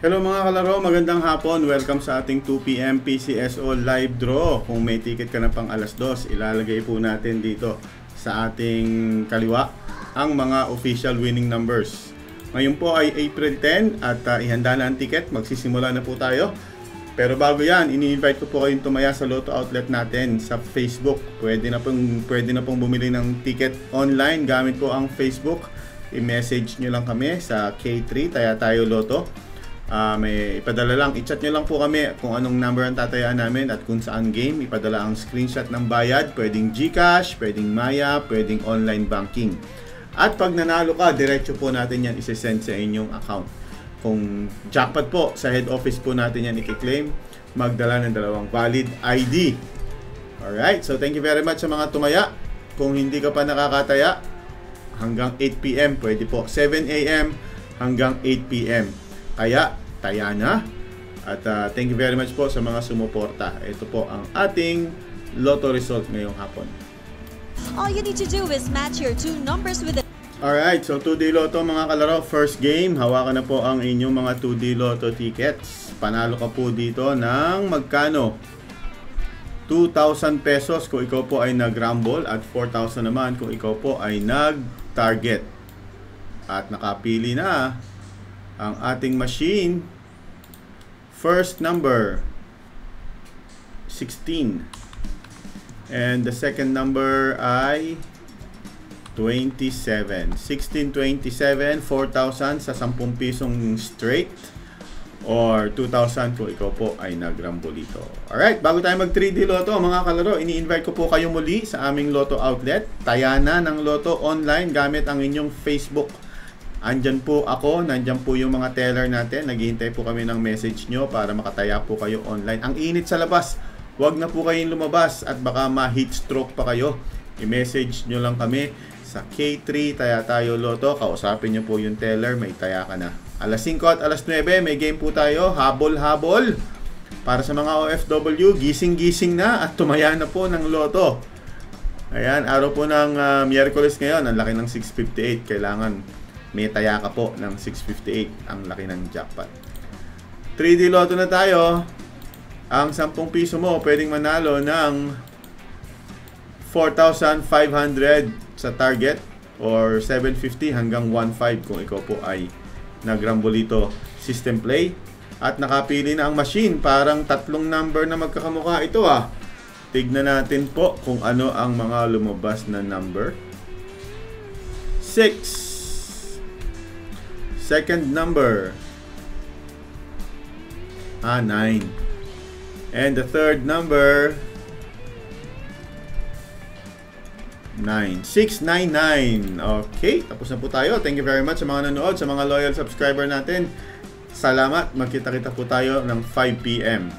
Hello mga kalaro, magandang hapon. Welcome sa ating 2 PM PCSO live draw. Kung may ticket ka na pang alas 2, ilalagay po natin dito sa ating kaliwa ang mga official winning numbers. Ngayon po ay April 10 at ihanda na ang ticket. Magsisimula na po tayo. Pero bago yan, ini-invite ko po kayong tumaya sa Lotto Outlet natin sa Facebook. Pwede na pong bumili ng ticket online gamit po ang Facebook. I-message nyo lang kami sa K3 Taya Tayo Lotto. May ipadala lang, i-chat nyo lang po kami kung anong number ang tatayaan namin at kung saan game. Ipadala ang screenshot ng bayad, pwedeng GCash, pwedeng Maya, pwedeng online banking. At pag nanalo ka, diretso po natin yan isi-send sa inyong account. Kung jackpot po, sa head office po natin yan i-claim. Magdala ng dalawang valid ID. Alright, so thank you very much sa mga tumaya. Kung hindi ka pa nakakataya, hanggang 8 PM pwede po. 7 AM hanggang 8 PM. Kaya, taya na. At thank you very much po sa mga sumuporta. Ito po ang ating Lotto result ngayong hapon. All you need to do is match your two numbers with the... Alright, so 2D Lotto mga kalaro. First game, hawakan na po ang inyong mga 2D Lotto tickets. Panalo ka po dito ng magkano? 2,000 pesos kung ikaw po ay nag-rumble at 4,000 naman kung ikaw po ay nag-target. At nakapili na ang ating machine. First number 16 and the second number ay 27. 1627, 4,000 sa 10 pisong straight or 2,000 kung ikaw po ay nagrambolito. Alright, bago tayo mag 3D Lotto mga kalaro, ini-invite ko po kayo muli sa aming Lotto outlet. Taya na ng Lotto online gamit ang inyong Facebook. Andyan po ako, nandyan po yung mga teller natin. Naghihintay po kami ng message nyo para makataya po kayo online. Ang init sa labas, huwag na po kayong lumabas at baka ma-heat stroke pa kayo. I-message nyo lang kami sa K3 Taya Tayo Lotto. Kausapin nyo po yung teller, may taya ka na. Alas 5 at alas 9, may game po tayo. Habol-habol. Para sa mga OFW, gising-gising na at tumaya na po ng Lotto. Ayan, araw po ng Miyerkules ngayon. Ang laki ng 658. Kailangan may taya ka po ng 658. Ang laki ng jackpot. 3D Lotto na tayo. Ang 10 piso mo pwedeng manalo ng 4,500 sa target or 750 hanggang 1,500 kung ikaw po ay nagrambolito system play. At nakapili na ang machine. Parang tatlong number na magkakamukha ito ah. Tignan natin po kung ano ang mga lumabas na number. 6. Second number 9. And the third number 9. 699. Okay, tapos na po tayo. Thank you very much sa mga nanood, sa mga loyal subscriber natin. Salamat. Magkita-kita po tayo ng 5 PM.